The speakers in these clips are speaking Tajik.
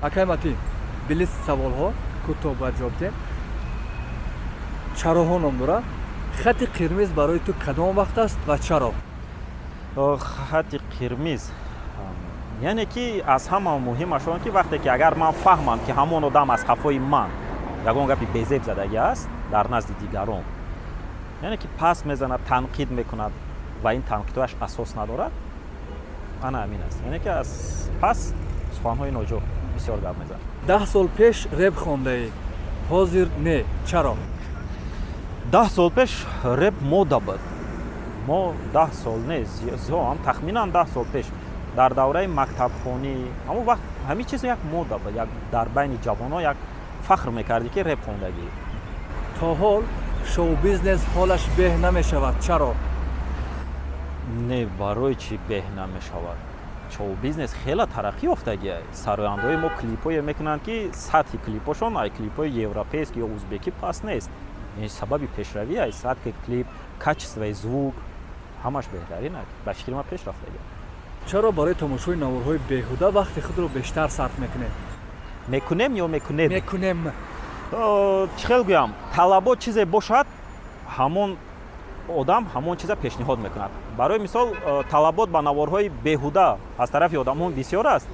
акай Матин, билис саволҳо кӯтоҳ ба ҷавоб дем. Чароҳо ном дорад. Хати қирмиз барои ту кадом вақт аст ва чаро? Хати қирмиз яъне ки аз ҳама муҳимаш он ки вақте ки агар ман фаҳмам ки ҳамон одам аз хафои ман ягон гапи безеб задагӣ аст дар назди дигарон, яъне ки пас мезанад, танқид мекунад ва ин танқидҳояш асос надорад, ана ҳамин аст. Яъне ки аз пас суханҳои ноҷо бисёр гап мезанад. 10 сол пеш реп хондаӣ, ҳозир не. Чаро? 10 сол пеш реп мода буд. Мо 10 сол не, зиёам тахминан 10 сол пеш дар давраи мактабхонӣ ҳамон вақт ҳамин чиз як мода буд, як дар байни ҷавонҳо як фахр мекардӣ ки реп хондагӣ. То ҳол шоу-бизнес ҳолаш беҳ намешавад. Чаро? Не, барои чӣ беҳ намешавад? Шоу-бизнес хеле тараққӣ ёфтагӣ. Сарояндаҳои мо клипҳое мекунанд ки сатҳи клипҳошон ай клипҳои европейски ё узбекӣ паст нест. Ин сабаби пешравӣ аст. Сатҳи клип, качествои звук ҳамаш беҳтарин аст. ба фикри ман пеш рафтагӣ. Чаро барои тамошои наворҳои беҳуда вақти худро бештар сарф мекунем? Мекунем ё мекунед? Мекунем. Чӣ хел гӯям, талабот чизе бошад, ҳамон одам ҳамон чиза пешниҳод мекунад. Барои мисол талабот ба наворҳои беҳуда аз тарафи одамон бисёр аст.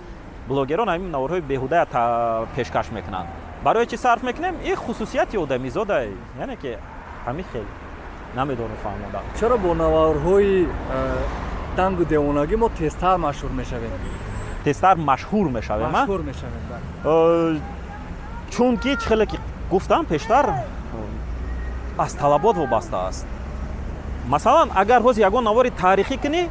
Блогерон ҳамин наворҳои беҳуда пешкаш мекунанд. Барои чӣ сарф мекунем? Ин хусусияти одамизода, яъне ки ҳамин хел намедонам фаҳмода. Чаро бо наворҳои дангу девонагӣ мо тезтар машҳур мешавем? Тезтар машҳур мешавем? Машҳур мешавем, бале. Чунки чӣ хеле ки гуфтам пештар аз талабот вобаста аст. Масалан, агар ҳозир ягон навори таърихӣ кунӣ,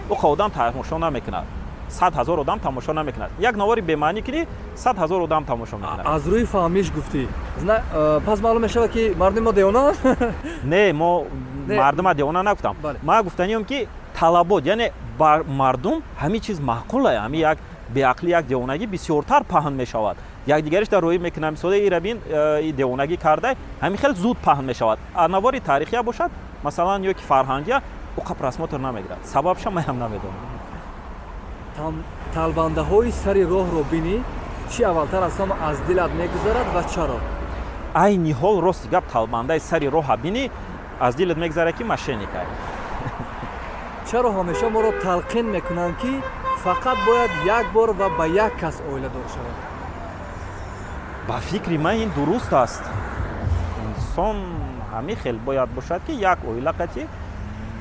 уқа одам тамошо намекунад. 100 000 одам тамошо намекунад. Як навори бемаънӣ кунӣ, 100 000 одам тамошо мекунад. Аз рӯи фаҳмиш гуфтӣ. Пас маълум мешавад ки мардуми мо девона? Не, мо мардума девона нагуфтам. Ман гуфтаниём ки талабот, яъне бар мардум ҳамин чиз маъқул аст. Ҳамин як беақлӣ, як девонагӣ бисёртар паҳн мешавад. Якдигариш дар роҳӣ мекунад. Мисоле ира бин девонагӣ карда, ҳамин хеле зуд паҳн мешавад. Навори таърихия бошад, масалан ё ки фарҳангия, уқа просмотр намегирад. Сабабша ман ҳам намедонам. Талбандаҳои сари роҳро бинӣ, чӣ аввалтар аз ҳама аз дилат мегузарад ва чаро? Айни ҳол рости гап, талбандаи сари роҳа бинӣ аз дилат мегузарад ки мошенника. Чаро ҳамеша моро талқин мекунанд ки фақат бояд як бор ва ба як кас оиладор шавад? Ба фикри ман ин дуруст аст. Инсон ҳамин хел бояд бошад ки як оила қатӣ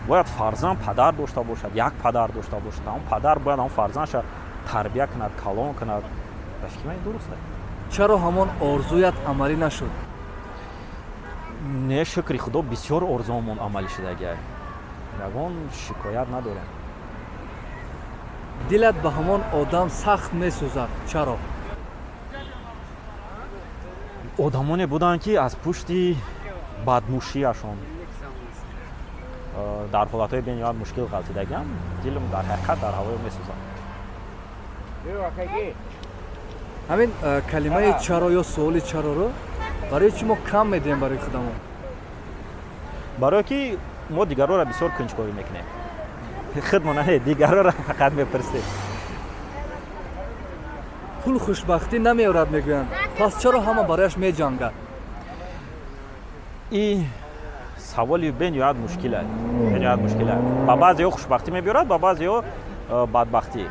бояд фарзанд падар дошта бошад, як падар дошта бошад. Он падар бояд он фарзандша тарбия кунад, калон кунад. Ба фикри ман ин дуруст аст. Чаро ҳамон орзуят амалӣ нашуд? Не, шукри худо бисёр орзуамон амалӣ шудагӣ. Ягон шикоят надорем. Дилат ба ҳамон одам сахт месӯзад. Чаро? Одамоне буданд ки аз пушти баднӯшиашон дар ҳолатҳои бениҳоят мушкил ғалтидагиам, дилам дар ҳақиқат дар ҳавоё месӯзад. ҳамин калимаи чаро ё суоли чароро барои чӣ мо кам медиҳем барои худамон? Барое ки мо дигарора бисёр кунҷковӣ мекунем. Худмона не, дигарора фақат мепурсем. Пул хушбахтӣ намеорад мегӯянд. Пас чаро ҳама барояш меҷангад? И саволи бениҳоят мушкил аст. Бениҳоят мушкил аст. Ба баъзеҳо хушбахтӣ мебиёрад, ба баъзеҳо бадбахтӣ.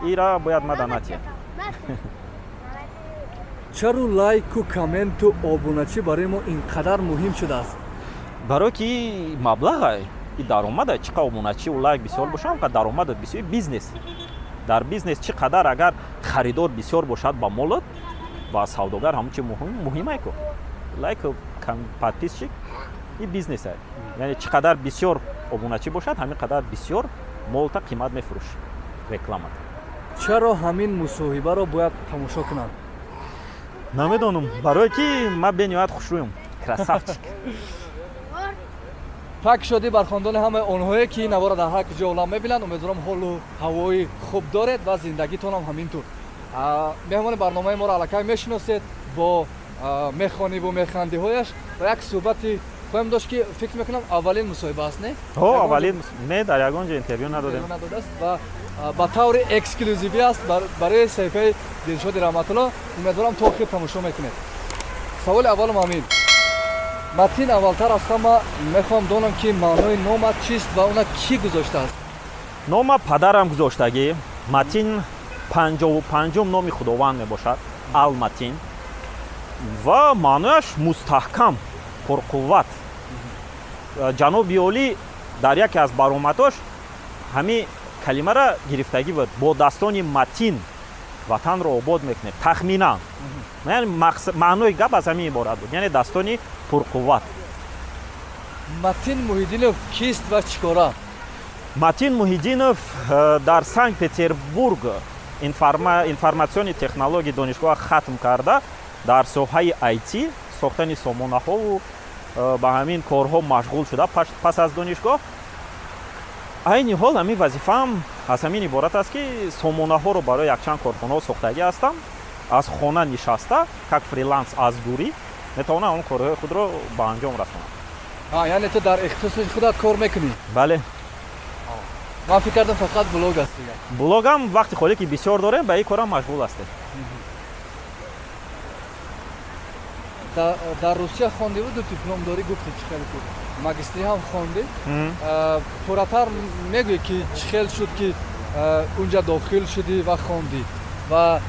Ира бояд маданатия. Чаро лайку, комменту, обуначӣ барои мо инқадар муҳим шудааст? Барое ки маблаға, и даромада, чӣ қадar обуначӣ ва лайк бисёр бошад, он қадar даромада бисёр. Бизнес. Дар бизнес чӣ қадар агар харидор бисёр бошад ба молот, ба савдогар ҳамон чи муҳим аст. Лайк, подписчик и бизнес аст. Яъне чӣ қадар бисёр обуначӣ бошад, ҳамин қадар бисёр молта қимат мефурӯш. Реклама. Чаро ҳамин мусоҳибаро бояд тамошо кунанд? Намедонам, барое ки ман бениҳоят хушрӯям. Красавчик. пак шодӣ бар хондони ҳамаи онҳое ки навора дар ҳар куҷо олам мебинанд. Умедворам ҳолу ҳавои хуб доред ва зиндагитонам ҳамин тур. меҳмони барномаи моро аллакай мешиносед бо мехониву механдиҳояш ва як суҳбати хоҳем дошт ки фикр мекунам аввалин мусоҳиба аст, не? Аввалин не, дар ягон ҷо интервю надодем. Ва ба таври эксклюзивӣ аст барои саҳифаи Дилшоди Раҳматулло. Умедворам то охир тамошо мекунед. Саволи аввалам ҳамин. Матин аввалтар аз ҳама мехоҳам донам ки маънои номат чист ва уна кӣ гузоштааст? нома падарам гузоштагӣ. Матин 55-ум номи Худованд мебошад. Ал-Матин. ва маънояш мустаҳкам, пурқувват. ҷаноби олӣ дар яке аз баромадҳош ҳамин калимаро гирифтагӣ буд. Бо дастони матин ватанро обод мекунем. Тахминан. яъне маънои гап аз ҳамин иборат буд. яъне дастони пурқувват. Матин Муҳиддинов кист ва чӣ кора? Матин Муҳиддинов дар Санкт-Петербург информатсиони технология донишгоҳ хатм карда дар соҳаи IT сохтани сомонаҳову ба ҳамин корҳо машғул шуда пас аз донишгоҳ. айни ҳол ҳамин вазифаам аз ҳамин иборат аст ки сомонаҳоро барои якчанд корхонаҳо сохтагӣ ҳастам. аз хона нишаста как фриланс аз дурӣ метавонам он корҳои худро ба анҷом расонам. Яъне ту дар ихтисоси худат кор мекунӣ? Бале. Ман фикр кардам фақат блог аст дигар. Блогам вақти холӣ ки бисёр дорем ба ин корам машғул ҳастем. дар Русия хонди буду дипломдорӣ гуфти чӣ хел буд? Магистри ҳам хонди? Пурратар мегӯӣ ки чӣ хел шуд ки унҷа дохил шудӣ ва хонди ва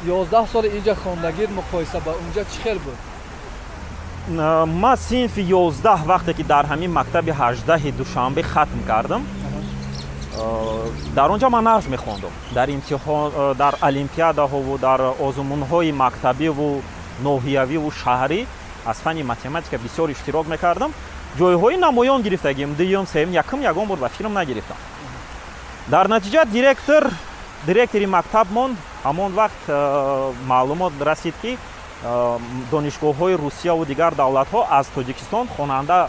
11 соли инҷа хондагӣ муқоиса ба унҷа чӣ хел буд? ман синфи 11 вақте ки дар ҳамин мактаби 18 душанбе хатм кардам. дар онҷа ман нарз мехондам. дар имтихон, дар олимпиадаҳову дар озмунҳои мактабиву ноҳиявиву шаҳрӣ аз фани математика бисёр иштирок мекардам. ҷойҳои намоён гирифтагим. Дуюм, сеюм, якум ягон бор ба фирм нагирифтам. дар натиҷа директори мактаб монд. ҳамон вақт маълумот расид ки донишгоҳҳои Русияву дигар давлатҳо аз Тоҷикистон хонанда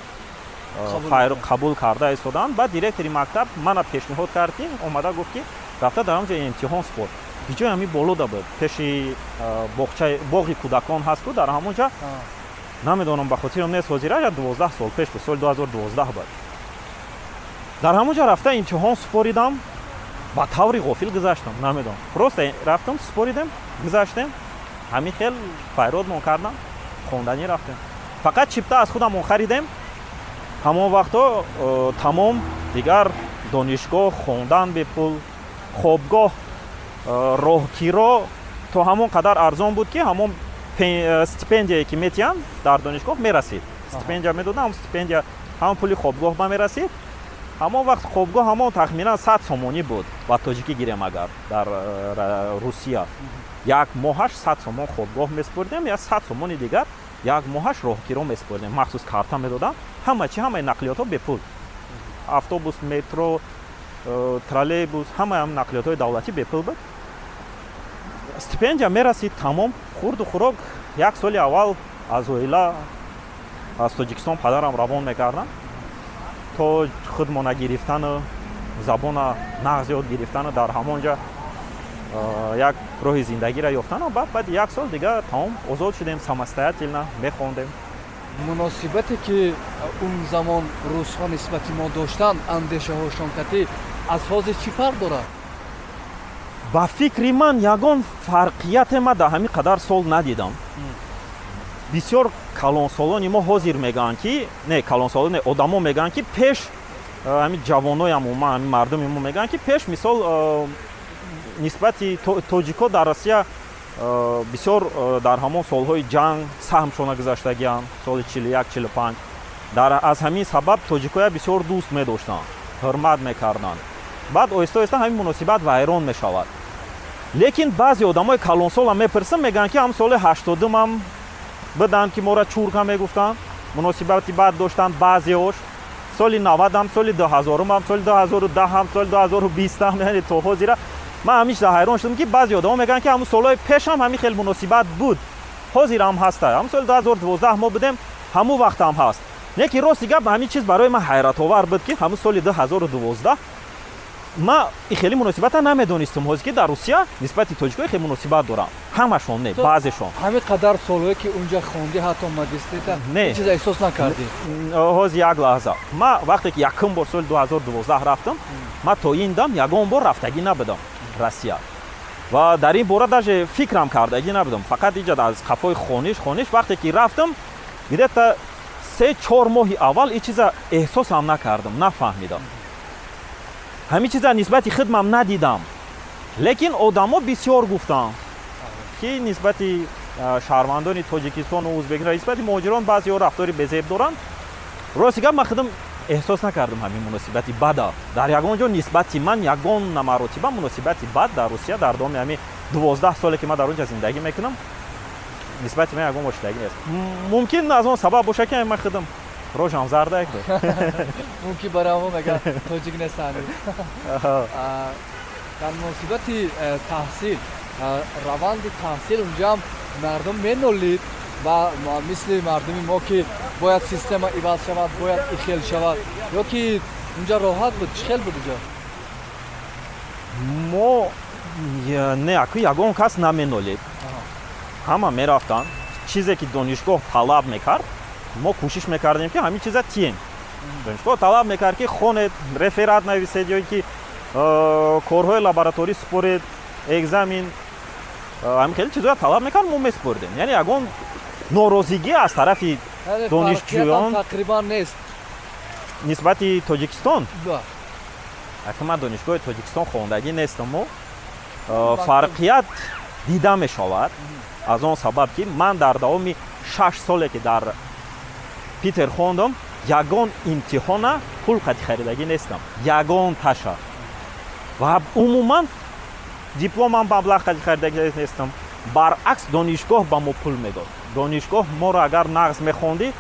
қабул карда истоданд. баъд директори мактаб мана пешниҳод кард ки омада гуфт ки рафта дар онҷа имтиҳон спорт. Биҷои ҳамин болода буд. Пеши боғи кӯдакон ҳасту дар ҳамонҷа. Намедонам ба хотирам нест ҳозира 12 сол пеш буд, соли 2012 буд. дар ҳамонҷа рафта имтиҳон супоридам. ба таври ғофил гузаштам, намедонам. Просто рафтам, супоридем, гузаштем. ҳамин хел файродмон кардам, хонданӣ рафтем. Фақат чипта аз худамон харидем. ҳамон вақтҳо тамом дигар донишгоҳ, хондан бепул, хобгоҳ, роҳкиро то ҳамон қадар арзон буд ки ҳамон стипендияе ки метиҳанд дар донишгоҳ мерасид. Стипендия медодам, стипендия ҳамон пули хобгоҳ ба мерасид. ҳамон вақт хобгоҳ ҳамон тахминан 100 сомонӣ буд. ба тоҷикӣ гирем агар дар Русия. як моҳаш 100 сомон хобгоҳ месупордем, я 100 сомони дигар як моҳаш роҳкиро месупордем. махсус карта медодам. ҳамаи нақлиётҳо бепул. Автобус, метро, троллейбус, ҳамаи нақлиётҳои давлатӣ бепул буд. Стипендия мерасид тамом. хурду хӯрок як соли аввал аз оила аз Тоҷикистон падарам равон мекардам. то худмона гирифтану забона нағз ёд гирифтану дар ҳамонҷа як роҳи зиндагиро ёфтану баъд як сол дигар тамом озод шудем, самостоятельно мехондем. муносибате ки он замон русҳо нисбати мо доштанд, андешаҳошон катӣ аз ҳозир чӣ фарқ дорад? ба фикри ман ягон фарқияте ман дар ҳамин қадар сол надидам. бисёр калонсолони мо ҳозир мегӯянд ки не калонсолони одамо мегӯянд ки пеш ҳамин ҷавоноям ма ҳамин мардуми мо мегӯянд ки пеш мисол нисбати тоҷико дар Россия бисёр дар ҳамон солҳои ҷанг саҳмшона гузаштагианд соли 41-45. аз ҳамин сабаб тоҷикоя бисёр дӯст медоштанд, ҳурмат мекарданд. баъд оҳиста оҳиста ҳамин муносибат вайрон мешавад. лекин баъзе одамои калонсолам мепурсам, мегӯянд ки ҳам соли 80-ум биданд ки мора чурка мегуфтанд, муносибати бад доштанд баъзеош. соли 90-ам, соли 2000-ам, соли 2010-ам, соли 2020-ам, яъне то ҳозира ман ҳамиша ҳайрон шудам ки баъзе одамо мегӯянд ки ҳамун солҳои пешам ҳамин хел муносибат буд. ҳозир ҳам ҳаста. ҳамун соли 2012 мо будем, ҳамун вақт ҳам ҳаст. лекин рости гап ҳамин чиз барои ман ҳайратовар буд ки ҳамун соли 2012 من خیلی مناسبت نمیدونستم هست که در روسیه نسبت تاجیک‌ها خیلی مناسبت دارم همشون نه بعضیشون همین قدر سالهایی که اونجا خوندی حتی مدرسه نه چیز احساس نکردی هاز یک لحظه من وقتی که یکم بار سال 2012 رفتم من تا این دم یگان بار رفتگی نبودم روسیه و در این باره даже فکرم کردگی نبودم فقط اینجا از خفای خونش وقتی که رفتم دیگه تا 3-4 ماه اول این چیزا احساس هم نکردم نفهمیدم همین چیزا نسبت خودم ندیدم لیکن آدما بسیار گفتن که نسبت شهروندان تاجیکستان و ازبکستان نسبت مهاجران بعضی رفتاری بزرگ دارن راستش من خودم احساس نکردم همین مناسبتی بد در یگان جا نسبت من یگان مراتب مناسبتی بد در روسیه در دام همین 12 ساله که من در اونجا زندگی میکنم نسبت من یگان مشکلی نیست ممکن از اون سبب باشه که من خودم روشم زرده ممکن برام مگه تاجیک نیستن در مناسبت تحصیل روند تحصیل اونجا هم مردم مینولید و مثل مردمی ما که باید سیستم عوض شود باید اخیل شود یا که اونجا راحت بود چخیل بود اونجا ما نه اکی یگان کس نمینولید همه میرفتن چیزی که دانشگاه طلب میکرد ما کوشش میکردیم که همین چیزا تیم دانشگاه طلب میکرد که خونت رفرات نویسید یا که کارهای لابراتوری سپرید اگزامین همین خیلی چیزا طلب میکرد ما میسپردیم یعنی یگان ناراضگی از طرف دانشجویان تقریبا نیست نسبت تاجیکستان اگه من دانشگاه تاجیکستان خوندگی نیستم و فرقیت دیده می شود از اون سبب که من در دوام 6 ساله که در پیتر خوندم یگان امتحان پول خریدگی نیستم یگان تاشه و عموما دیپلمم مبلغ خریدگی نیستم برعکس دانشگاه با ما پول میداد دانشگاه ما را اگر نقض میخوندی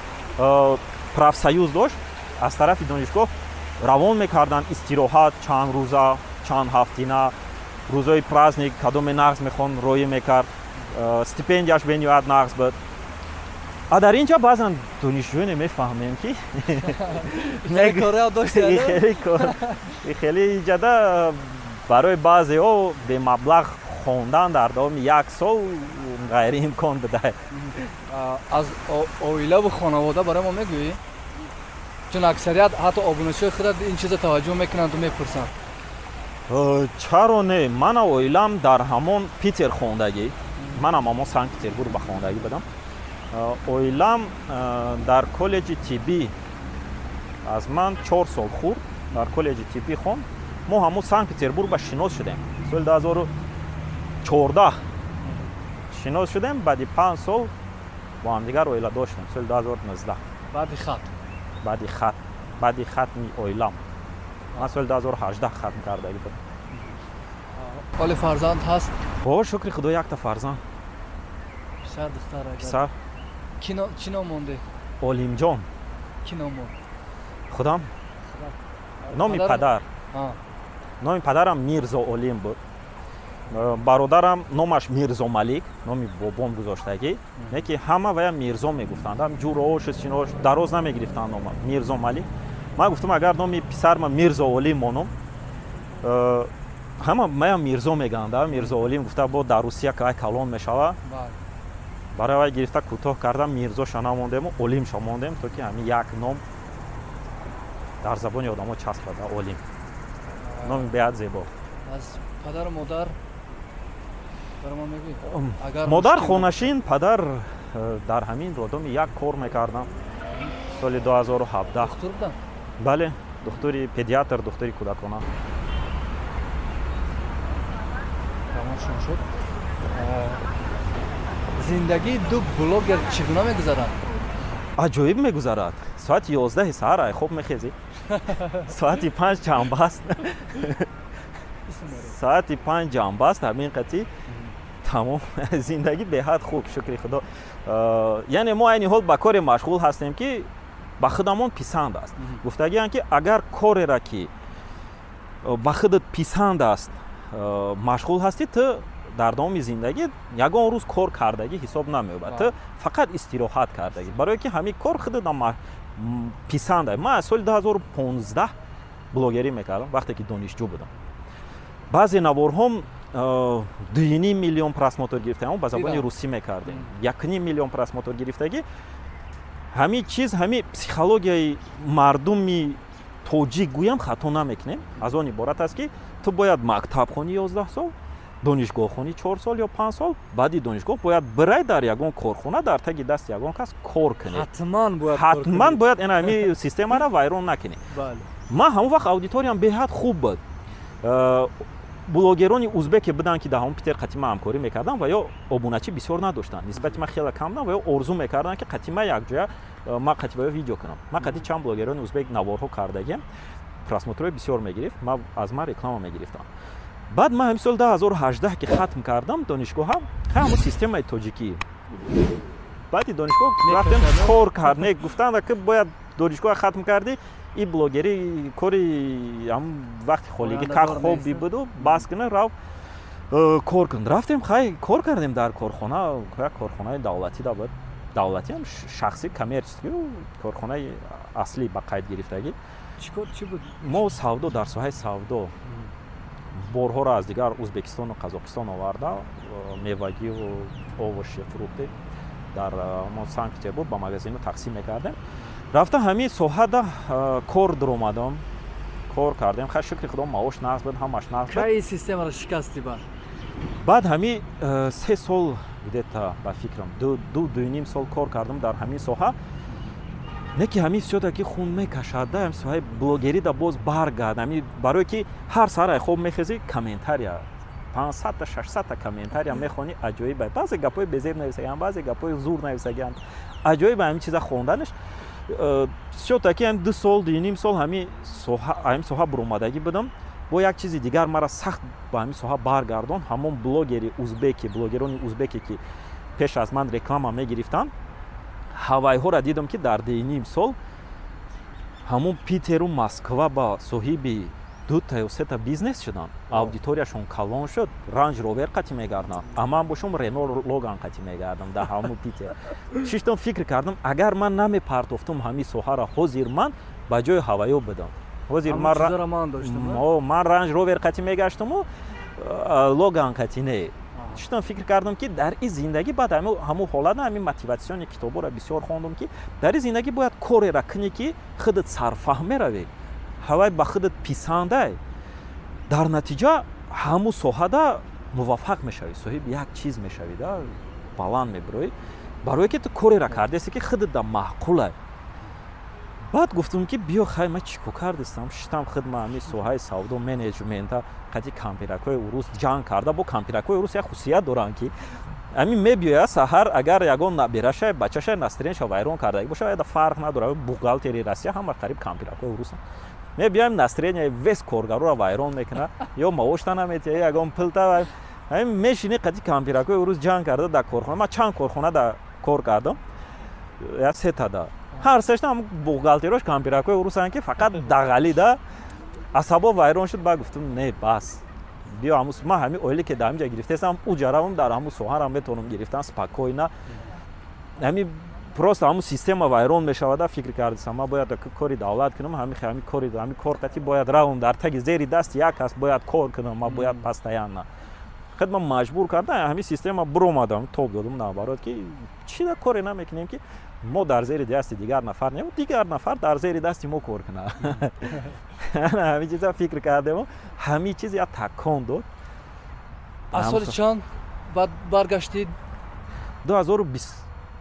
پروفسیوز داشت از طرف دانشگاه روان میکردن استراحت چند روزه چند هفتینه روزای پرازنیک کدام نقض میخوند روی میکرد استیپندیاش بنیاد نقض بود در اینجا بعضا دانشجویان نمیفهمیم که خیلی جدا برای بعضی ها به مبلغ خوندن در دوام 1 سال غیر امکان بده از اویله و خانواده برای ما میگویی؟ چون اکثریت حتی آبونشای خود این چیز توجه میکنند و میپرسند چرا نه من اویلم در همون پیتر خوندگی منم اما سنت پتربورگ به خوندگی بدم اویلم در کالج طبی از من 4 سال خورد در کالج طبی خوند ما همون سنت پتربورگ به شناس شدیم سال 2014 شناس شدیم بعد 5 سال با هم دیگر اویلا داشتیم سال 2019 بعد ختم اویلم من سال 2018 ختم کرده بودم حال فرزند هست؟ با شکر خدا یک تا فرزند پسر دختر پسر چی نام مونده؟ علیم جان کی نام موند؟ خودم نام پدر نام پدرم میرزا علیم بود برادرم نامش میرزا ملک نامی بابام گذاشتگی نه که همه ویا میرزا میگفتند هم جوراش چیناش دراز نمیگرفتن نام میرزا ملک من گفتم اگر نام پسرم میرزا علیم مونم همه ما میرزا میگند میرزا علیم گفته با در روسیه که کلان میشوه برای وای گرفته کوتاه کردم میرزا شنا موندیم و علیم شما موندیم تا که همین یک نام در زبان آدم‌ها چسب بده علیم نام بیاد زیبا از پدر و مادر برای ما میگی مادر خونشین پدر در همین رودم یک کار میکردم سال 2017 دکتر بودن بله دکتری پدیاتر دکتری کودکانه تمام شد زندگی دو بلاگر چگونه میگذرند عجایب میگذرد ساعت 11 سحر خوب میخیزی ساعت 5 جنبه است ساعت 5 جنبه است همین قطعی تمام زندگی به حد خوب شکر خدا یعنی ما این حال با کار مشغول هستیم که با خودمون پسند است گفتگی که اگر کاری را که با خودت پسند است مشغول هستی تو در دام زندگی یگان روز کار کردگی حساب نمیاد تو فقط استراحت کردگی برای که همین کار خودت پسند است. من سال 2015 بلاگری میکردم وقتی که دانشجو بودم баъзе наворҳом 2.5 миллион просмотр гирифтаги ба забони русӣ мекардем. 1.5 миллион просмотр гирифтаги ҳамин чиз ҳамин психологияи мардуми тоҷик гӯям хато намекунем. Аз он иборат аст ки ту бояд мактаб хонӣ 11 сол, донишгоҳ хонӣ 4 сол ё 5 сол, баъди донишгоҳ бояд бирай дар ягон корхона дар таги дасти ягон кас кор кунӣ. Ҳатман бояд ин ҳамин системаро вайрон накунӣ. Ман ҳамон вақт аудиториям беҳад хуб буд. блогерони узбеке буданд ки даҳон Питер Қатима ҳамкорӣ мекарданд ва ё обуначӣ бисёр надоштанд. Нисбати ман хеле кам буданд ва ё орзу мекарданд ки Қатима якҷоя ман Қатимаё видео кунам. Ман қади чанд блогерони узбек наворҳо кардагем. Просмотрҳои бисёр мегирифт. Ман аз ман реклама мегирифтам. Баъд ман ҳамин соли 2018 ки хатм кардам донишгоҳам, ҳамон системаи тоҷикӣ. Баъди донишгоҳ рафтем кор кардем, гуфтанд ки бояд донишгоҳ хатм кардӣ, ин блогери кори ҳамн вақти холигӣ кар хоби буду бас кунӣ рав кор кун. Рафтем хай кор кардем дар корхона, як корхонаи давлатӣ да буд. Давлатӣ ҳам шахсӣ коммерческӣ корхонаи аслӣ ба қайд гирифтагӣ. Чӣ буд? Мо савдо дар соҳаи савдо борҳоро аз дигар Узбекистону Қазоқистон оварда мевагиву овоши фрукти дар Санкт-Петербург ба магазину тақсим мекардем. рафта ҳамин соҳада кор дуромадам, кор кардем. Хай шукри худо маош нағз буд, ҳамаш нағз буд. Кай системаро шикасти ба? Баъд ҳамин 3 сол где-то ба фикрам 2.5 сол кор кардам дар ҳамин соҳа. Не ки ҳамин всё-таки хун мекашад, ҳамин соҳаи блогерӣ да боз баргард. Ҳамин барое ки ҳар саҳар хоб мехезӣ комментария 500 600 комментария мехонӣ, аҷоиб. Баъзе гапои безеб нависаганд, баъзе гапои зур нависаганд. Аҷоиб ҳамин чиза хонданаш. Всё-таки ҳамин 2 сол, 2.5 сол ҳамин соҳа буромадагӣ будам. Бо як чизи дигар мара сахт ба ҳамин соҳа баргардон. Ҳамон блогерони узбеке ки пеш аз ман реклама мегирифтанд, ҳавайҳоро дидам ки дар 2.5 сол ҳамон Питеру Москва ба соҳиби 2 ё 3 бизнес шуданд. Аудиторияшон калон шуд. Range Rover қатӣ мегарданд. Аман бошум Renault Logan қатӣ мегардам дар ҳамон Питер. Шиштон фикр кардам, агар ман намепартофтам ҳамин соҳаро, ҳозир ман ба ҷои ҳавайё будам. Ҳозир ман Range Rover қатӣ мегаштаму Logan қатӣ не. Шиштон фикр кардам ки дар ин зиндагӣ баъд ҳамон ҳолат ҳамин мотиватсиони китоборо бисёр хондам ки дар ин зиндагӣ бояд кореро кунӣ ки худат сарфаҳм меравӣ. ҳавай ба худат писандай. Дар натиҷа ҳамон соҳада муваффақ мешавӣ, соҳиби як чиз мешавӣ, баланд мебироӣ. Барое ки ту кореро кардеси ки худат да маъқулай. Баъд гуфтам ки биё хай ман чӣ кардистам, шитам хидма ҳамин соҳаи савдо менеҷмента қади кампиракҳои урус ҷанг карда. Бо кампиракҳои урус як хусусият доранд ки ҳамин мебиёяд саҳар, агар ягон набирашай бачашай настроенияшо вайрон кардагӣ бошад, яда фарқ надорад. Бухгалтери Россия ҳама қариб кампиракҳои урусанд. Мебиёем настроенияи вес коргароро вайрон мекунад, ё маошта наметиҳад, ягон пилта ҳамин мешини қади кампиракҳои урус ҷанг карда дар корхона. Ман чанд корхона да кор кардам, як 3 та да. ҳар сешта ҳам бухгалтерош кампиракҳои урусанд ки фақат дағалида асабо вайрон шуд. Ба гуфтам не бас биё ҳамус ман ҳамин оиле ки дар ҳамҷа гирифтаам уҷаравам дар ҳамун соҳарам метавонам гирифтан спокойна. ҳамин просто ҳамун система вайрон мешавада. фикр кардам ман бояд кори давлат кунам, ҳамин кор қати бояд равам дар таги зери дасти як кас бояд кор кунам, ман бояд постоянно. хидма маҷбур карда ҳамин система буромадам, тоб додам наоборот ки чида коре намекунем ки мо дар зери дасти дигар нафар не, дигар нафар дар зери дасти мо кор кунад. ҳамин чиза фикр кардем, ҳамин чиз як такон дод. аз соли чанд баъд баргаштид? 2020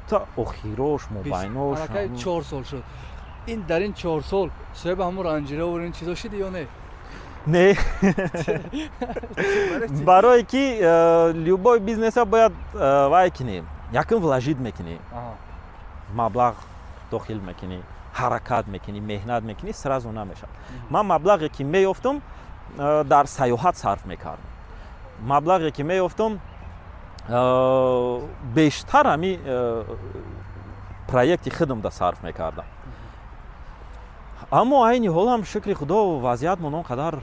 та охирош мобайнош 4 сол шуд. ин дар ин 4 сол соҳиби ҳамон Range Rover ин чизо шуди ё не? Не. Барое ки любой бизнеса бояд вай кунӣ, якум вложит мекунӣ. Маблағ дохил мекунӣ, ҳаракат мекунӣ, меҳнат мекунӣ, сразу намешавад. Ман маблағе ки меёфтам дар саёҳат сарф мекардам. Маблағе ки меёфтам бештар ҳамин проекти худам сарф мекардам. аммо айни ҳол ҳам шукри худо вазъиятмон он қадар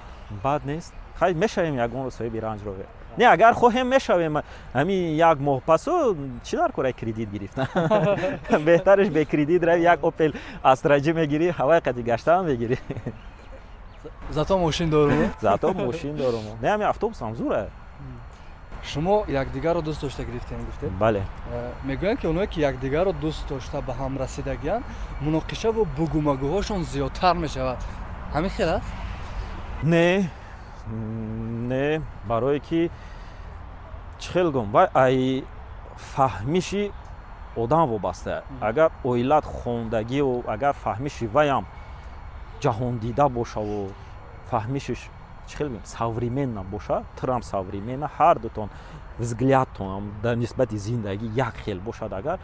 бад нест. хай мешавем ягон рӯз соҳиби Range Rover. Не, агар хоҳем мешавем. ҳамин як моҳ пасу чӣ дар кораи кредит гирифтан? беҳтараш бе кредит равӣ, як Opel Astra G мегирӣ, ҳавай қади гаштан мегирӣ. зато мошин дорум. зато мошин дорум. Не ҳамин автобусам зура. шумо якдигарро дӯст дошта гирифтем гуфте? бале. мегӯянд ки онҳое ки якдигарро дӯст дошта ба ҳам расидагиянд муноқиша ва бугумагӯҳошон зиёдтар мешавад. ҳамин хел аст? не барое ки чӣ хел гум вай ай фаҳмиши одам вобаста. агар оилат хондагию агар фаҳмиши ваям ҷаҳондида бошаву фаҳмишиш чӣ хел гум современно боша, трам современно, ҳар дутон взглядтон дар нисбати зиндагӣ як хел бошад, агар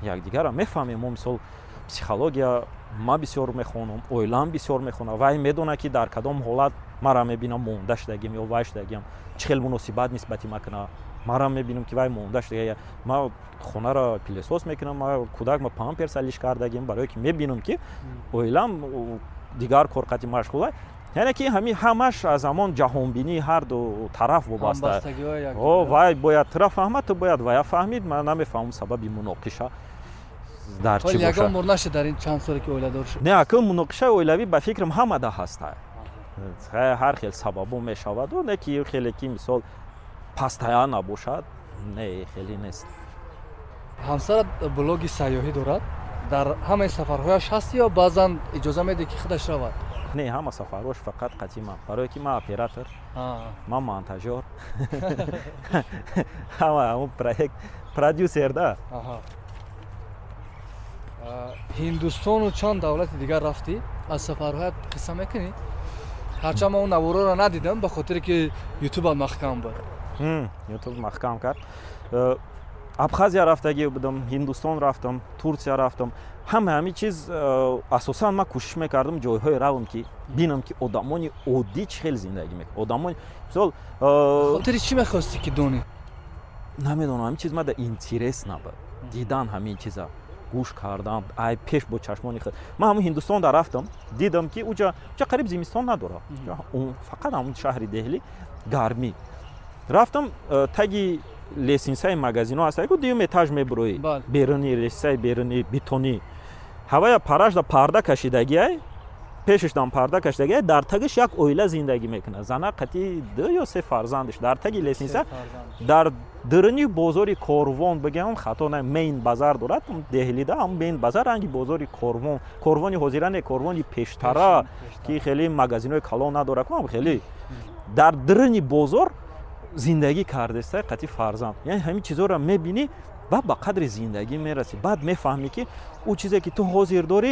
якдигарро мефаҳмем. мо мисол психология ма бисёр мехонам, оилам бисёр мехонам. вай медонад ки дар кадом ҳолат маро мебинам монда шудагиам ё вай шудагиам, чӣ хел муносибат нисбати ма кунад. маро мебинам ки вай монда шудагия, ма хонаро пилесос мекунам, ма кӯдакма памперс алиш кардагиам, барое ки мебинам ки оилам дигар корқати машғула. яъне ки ҳамин ҳамаш аз ҳамон ҷаҳонбинии ҳар ду тараф вобаста. вай бояд тра фаҳмад, ту бояд вая фаҳмид. ман намефаҳмам сабаби муноқиша дар чӣ боша. ягон бор нашид дар ин чанд соле ки оиладор шуд? не, акун муноқишаи оилавӣ ба фикрам ҳамада ҳаста. ҳар хел сабабо мешаваду, не ки хеле ки мисол пастая набошад, не хеле нест. ҳамсарат блоги сайёҳӣ дорад? дар ҳамаи сафарҳояш ҳаст ё баъзан иҷоза медиҳ ки худаш равад? не, ҳама сафарҳош фақат қатима, барое ки ман оператор, ман монтажёр, ҳамаҳамун проект продюсер да. ҳиндустону чанд давлати дигар рафтӣ? аз сафарҳоят қисса мекунӣ? ҳарчанд ман он навороро надидам ба хотире ки ютубам маҳкам буд. ютуб маҳкам кард. абхазия рафтагӣ будам, ҳиндустон рафтам, турсия рафтам. ҳамин чиз асосан ман кӯшиш мекардам ҷойҳое равам ки бинам ки одамони оддӣ чӣ хел зиндагӣ мекунанд. одамони мисол хотири чӣ мехостӣ ки донӣ? намедонам, ҳамин чиз мада интерес набуд. дидан ҳамин чиза гӯш кардам, ай пеш бо чашмони худ. ман ҳамун ҳиндустон да рафтам, дидам ки уҷа қариб зимистон надорад. фақат ҳамун шаҳри деҳлӣ гармӣ. рафтам таги лесинсаи магазино ҳаст, ягу дуюм этаж мебуроӣ, берунӣ лесинсаи берунӣ бетонӣ. ҳавая парашда парда кашидагиай, пешашдам парда кашидагиай, дар тагиш як оила зиндагӣ мекунад. зана қати 2 ё 3 фарзандиш дар таги лесинса дар дурини бозори корвон бигам хато на мейн базар дорад деҳлида, ҳам мейн базар ранги бозори корвон, корвони ҳозира не, корвони пештара ки хеле магазинои калон надорад, ҳам хеле дар дурини бозор зиндагӣ кардаста қати фарзанд. яъне ҳамин чизоро мебинӣ ва ба қадри зиндагӣ мерасӣ. баъд мефаҳмӣ ки ӯ чизе ки ту ҳозир дорӣ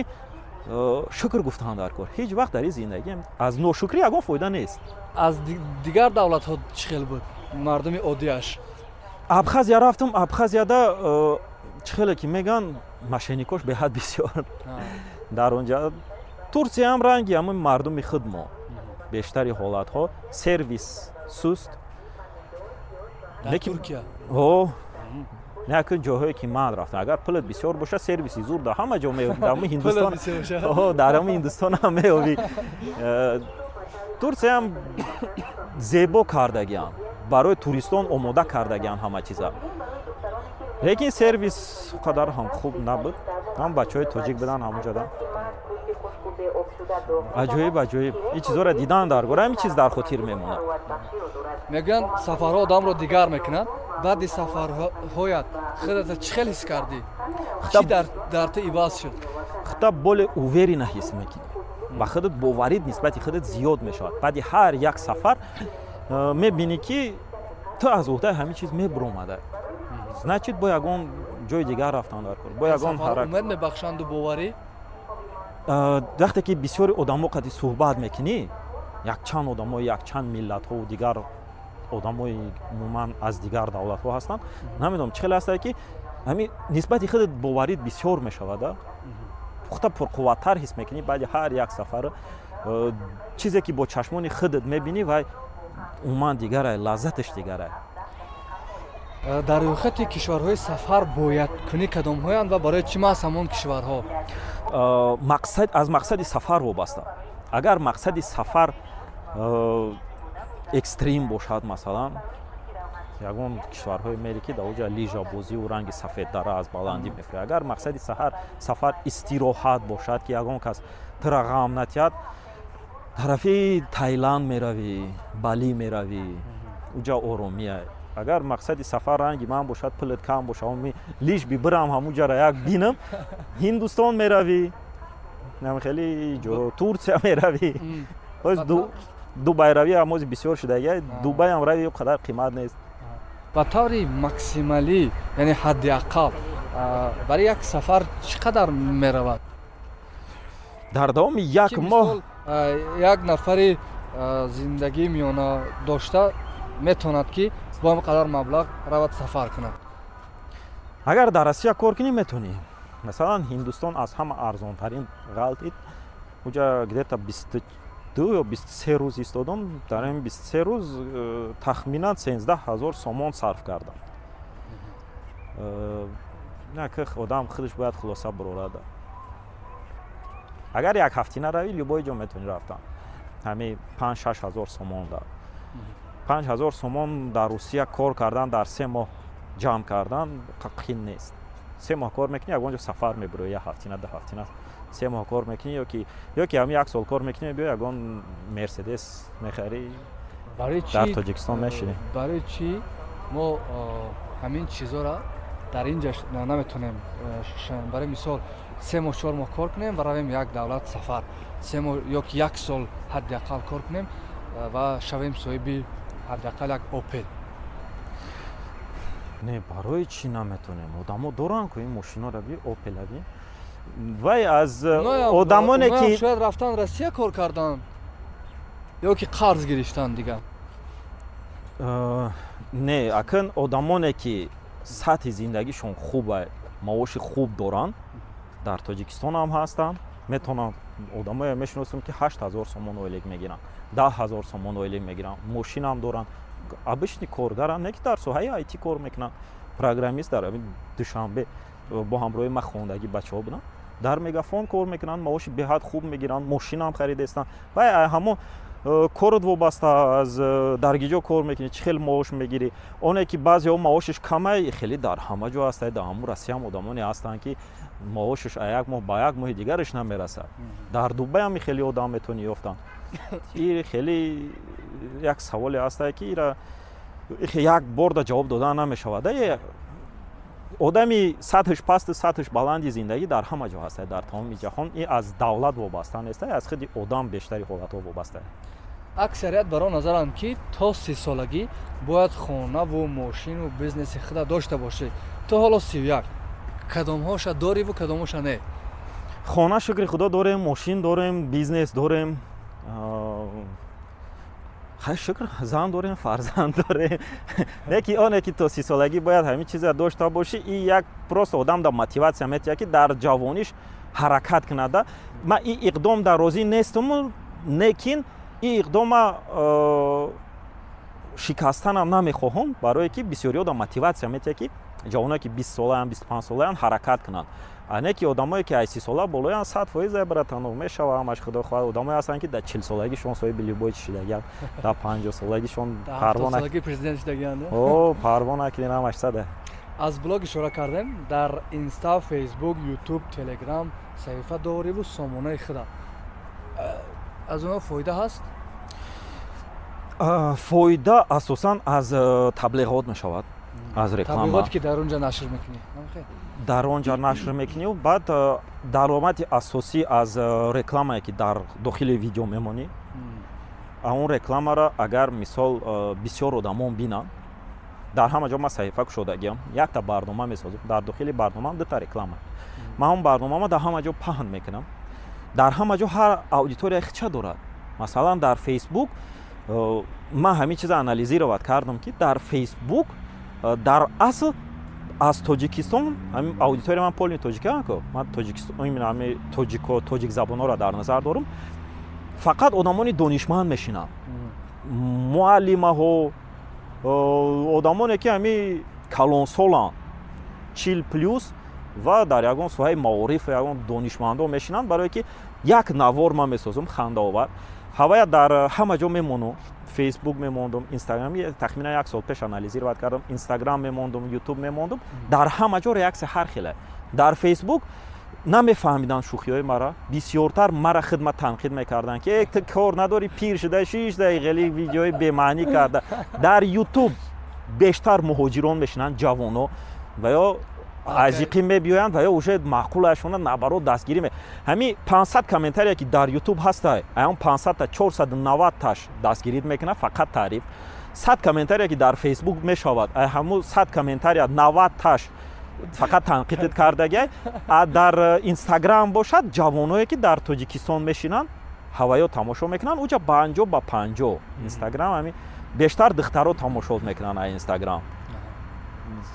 шукр гуфтан дар кор. ҳеҷ вақт дар ин зиндагӣ аз ношукрӣ ягон фоида нест. аз дигар давлатҳо чӣ хел буд мардуми оддияш? абхазия рафтам. абхазияда чӣ хеле ки меган мошенникош беҳад бисёр дар онҷа. турсияам ранги ҳамин мардуми худмо бештари ҳолатҳо сервис суст. Туркия. Някои ҷойҳое ки ман рафтам, агар пулат бисёр боша, сервиси зур дар ҳама ҷо меёбӣ. дар ҳамин ҳиндустон, дар ҳамин ҳиндустон ҳам меёбӣ. турсияам зебо кардагиам, барои туристон омода кардагиам ҳама чиза. лекин сервис қадар ҳам хуб набуд. ҳам бачаҳои тоҷик будан ҳамонҷода. аҷоиб аҷоиб. ин чизоро дидан дар гора, ҳамин чиз дар хотир мемонад. мегӯянд сафарҳо одамро дигар мекунанд. баъди сафарҳоят худата чӣ хел ҳис кардӣ? чӣ дар ту иваз шуд? худта боле уверена ҳис мекунӣ. ба худат боварид нисбати худат зиёд мешавад. баъди ҳар як сафар мебинӣ ки ту аз уҳдаи ҳамин чиз мебуромада. значит бо ягон ҷои дигар рафтан дар кор. бо ягон ҳаракат умед мебахшанду боварӣ? вақте ки бисёри одамо қади суҳбат мекунӣ, якчанд одамо, якчанд миллатҳо дигар одамои умуман аз дигар давлатҳо ҳастанд. намедонам чӣ хел аста ки ҳамин нисбати худат боварид бисёр мешавада. пухта пурқувваттар ҳис мекунӣ. баъди ҳар як сафар чизе ки бо чашмони худат мебинӣ ва умуман дигарай, лаззаташ дигарай. дар рӯйхати кишварҳои сафар бояд кунӣ кадомҳоянд ва барои чӣ маҳз ҳамон кишварҳо? аз мақсади сафар вобаста. агар мақсади сафар экстрим бошад, масалан ягон кишварҳое мери ки дар оҷа лижабозию ранги сафеддара аз баландӣ мефирад. агар мақсади сафар истироҳат бошад ки ягон кас тира ғам натиҳад, тарафи Таиланд меравӣ, Бали меравӣ, уҷа оромия. Агар мақсади сафар ранги ман бошад, пулат кам бошад, лиш бибирам ҳамуҷара як бинам, Ҳиндустон меравӣ, хеле ҷо Турсия меравӣ. Дубай равӣ амози бисёр шудагӣ, Дубай ҳам равӣ қадар қимат нест. ба таври максималӣ, яъне ҳадди аққал барои як сафар чӣ қадар меравад? Дар давоми як моҳ як нафари зиндагии миёна дошта метавонад ки бо ҳамин қадар маблағ равад сафар кунад. Агар дар Россия кор кунӣ метавонӣ. Масалан, Ҳиндустон аз ҳама арзонтарин ғалтид. Уҷа где-то 22 ё 23 рӯз истодам. Дар ин 23 рӯз тахминан 13000 сомон сарф кардам. Одам худаш бояд хулоса барорад. Агар як ҳафтина равӣ, любой ҷо метавонӣ рафтан. Ҳамин 5-6 сомон да. 5000 сомон дар Русия кор кардан, дар 3 моҳ ҷамъ кардан қин нест. 3 моҳ кор мекунӣ, ягон ҷо сафар мебурӣ, як ҳафтина, 2 ҳафтина, 3 моҳ кор мекунӣ, ё ки ҳамин як сол кор мекунӣ, бё ягон Мерседес мехарӣ, дар Тоҷикистон мешинӣ. Барои чӣ мо ҳамин чизора дар ин ҷо наметонем? Барои мисол 3 моҳ 4 моҳ кор кунем ва равем як давлат сафар. 3 моҳ ё ки як сол ҳадди аққал кор кунем ва шавем соҳиби ҳаддақал як Opel. Не, барои чӣ наметонем? Одамо доранд ки ин мошиноро би Opel-ави. Вай аз одамоне ки шояд рафтан Россия кор кардан ё ки қарз гирифтан дигар. Не, акн одамоне ки сатҳи зиндагишон хуб, маоши хуб доранд, дар Тоҷикистон ҳам ҳастанд. Метавонанд одамое мешиносем ки 8000 сомон ойлик мегиранд, 10000 сомон ойлик мегиранд, мошинам доранд. Обычни коргаранд, не ки дар соҳаи IT кор мекунанд. Программист дар Душанбе бо ҳамроҳи ман хондагӣ бачаҳо буданд. Дар Мегафон кор мекунанд, маоши беҳад хуб мегиранд, мошинам харидестанд. Вай ҳамо корот вобаста аз дар гиҷо кор мекунӣ, чӣ хел маош мегирӣ. Оне ки баъзеҳо маошиш камай, хеле дар ҳама ҷо ҳаст, дар ҳамун Россия ҳам одамоне ҳастанд ки маошиш як моҳ ба як моҳи дигараш намерасад. Дар Дубай ҳам хеле одам метавонӣ ёфтанд. ин хеле як саволе ҳаст ки ира як бор да ҷавоб додан намешавад. Одами сатҳиш пасту сатҳиш баланди зиндагӣ дар ҳама ҷо ҳаст, дар тамоми ҷаҳон. ин аз давлат вобаста нест, аз худи одам бештари ҳолатҳо вобаста. Аксарият баро назаранд ки то 30 солагӣ бояд хонаву мошину бизнеси худа дошта бошӣ. То ҳоло 31. Кадомҳоша дориву кадомҳоша не? Хона шукри худо дорем, мошин дорем, бизнес дорем. Хай шукр, зан дорем, фарзанд дорем. Не ки оне ки то 30 солагӣ бояд ҳамин чиза дошта бошӣ, ин як просто одам да мотиватсия метиҳад ки дар ҷавониш ҳаракат кунад. Ман ин иқдом да розӣ нестам, лекин ин иқдома шикастанам намехоҳам, барое ки бисёриҳо да мотиватсия метиҳад ки ҷавоне ки 20 солаанд, 25 солаанд ҳаракат кунанд. Не ки одамое ки 30 сола болоянд 100% братанов мешава ҳамаш худо хоҳад. Одамое ҳастанд ки дар 40 солагишон соҳиби любой чӣ шудагианд, дар 50 солагишон парвона президент шудагианд. Парвона ки ҳамаш сада. Аз блог ишора кардем, дар Инста, Фейсбук, Ютуб, Телеграм саҳифа дориву сомонаи худа. аз онҳо фоида ҳаст? Фоида асосан аз таблиғот мешавад, аз реклама. Таблиғоте ки дар он ҷо нашр мекунӣ? Дар он ҷо нашр мекунӣ, баъд даромади асосӣ аз рекламае ки дар дохили видео мемонӣ. Он рекламаро агар мисол бисёр одамон бинанд, дар ҳама ҷо ман саҳифа кушодагиам, якта барнома месозам, дар дохили барномаам дута реклама. Ман он барномаама дар ҳама ҷо паҳн мекунам. Дар ҳама ҷо ҳар аудитория хича дорад. Масалан дар Фейсбук ман ҳамин чиза анализировать кардам ки дар Фейсбук дар асл аз Тоҷикистон, ҳамин аудитория ман полни тоҷикиам ку, ман тоҷик забонҳоро дар назар дорам, фақат одамони донишманд мешинанд, муаллимаҳо, одамоне ки ҳамин калонсоланд, 40+ ва дар ягон соҳаи маориф ягон донишмандо мешинанд, барое ки як навор ман месозам хандаовар. ҳавая дар ҳама ҷо мемонам, Фейсбук мемондам, Инстаграм, тахминан 1 сол пеш анализировать кардам, Инстаграм мемондам, Ютуб мемондам, дар ҳама ҷо реаксия ҳар хеле. Дар Фейсбук намефаҳмиданд шӯхиҳои мара, бисёртар мара хидмат танқид мекарданд ки ту кор надори пир шуда 6 дақиқали видеои бемаънӣ карда. Дар YouTube бештар муҳоҷирон мешинанд, ҷавоно ва ё азиқӣ мебиёянд ва ё уже маъқулашона наоборот дастгирӣ ҳамин 500 комментарие ки дар YouTube ҳаста, аён 500 та 490 таш дастгирӣ мекунад фақат таъриф. 100 комментарие ки дар Facebook мешавад, ҳамун 100 комментария 90 таш фақат танқид кардагӣ. Дар Instagram бошад, ҷавоное ки дар Тоҷикистон мешинанд, ҳаваё тамошо мекунанд, уҷа 50 ба 50. Instagram ҳамин бештар духтаро тамошо мекунанд аз Instagram.